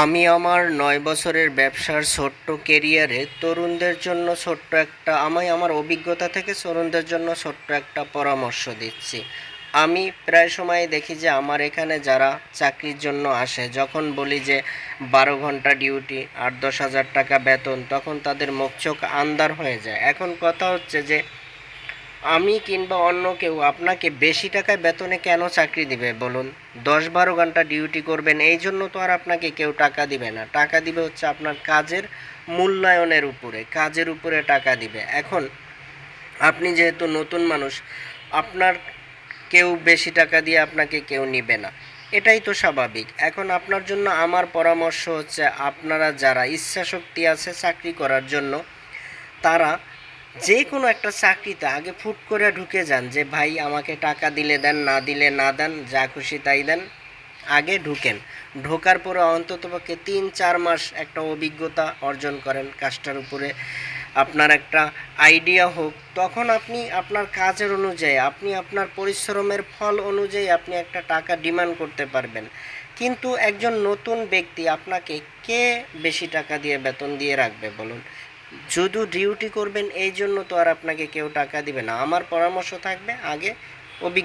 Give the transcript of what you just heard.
আমি আমার ৯ বছরের ব্যবসার ছোট্ট কেরিয়ারে তরুণদের জন্য আমার অভিজ্ঞতা থেকে তরুণদের জন্য ছোট্ট একটা পরামর্শ দিচ্ছি। আমি প্রায় সময় দেখি যে আমার এখানে যারা চাকরির জন্য আসে, যখন বলি যে ১২ ঘন্টা ডিউটি, ৮-১০ হাজার টাকা বেতন, তখন তাদের মুখ চোখ আন্দার হয়ে যায়। এখন কথা হচ্ছে যে আমি কিংবা অন্য কেউ আপনাকে বেশি টাকায় বেতনে কেন চাকরি দিবে বলুন? ১০-১২ ঘন্টা ডিউটি করবেন, এই জন্য তো আর আপনাকে কেউ টাকা দিবে না। টাকা দিবে হচ্ছে আপনার কাজের মূল্যায়নের উপরে, কাজের উপরে টাকা দিবে। এখন আপনি যেহেতু নতুন মানুষ, আপনার কেউ বেশি টাকা দিয়ে আপনাকে কেউ নিবে না, এটাই তো স্বাভাবিক। এখন আপনার জন্য আমার পরামর্শ হচ্ছে, আপনারা যারা ইচ্ছাশক্তি আছে চাকরি করার জন্য, তারা যে কোনো একটা চাকরিতে আগে ফুট করে ঢুকে যান, যে ভাই আমাকে টাকা দিলে দেন, না দিলে না দেন, যা খুশি তাই দেন, আগে ঢুকেন। ঢোকার পরে অন্ততপক্ষে ৩-৪ মাস একটা অভিজ্ঞতা অর্জন করেন, কাজটার উপরে আপনার একটা আইডিয়া হোক, তখন আপনি আপনার কাজের অনুযায়ী, আপনি আপনার পরিশ্রমের ফল অনুযায়ী আপনি একটা টাকা ডিমান্ড করতে পারবেন। কিন্তু একজন নতুন ব্যক্তি আপনাকে কে বেশি টাকা দিয়ে বেতন দিয়ে রাখবে বলুন? শুধু ডিউটি করবেন এই জন্য তো আর আপনাকে কেউ টাকা দিবে না। আমার পরামর্শ থাকবে, আগে অভিজ্ঞ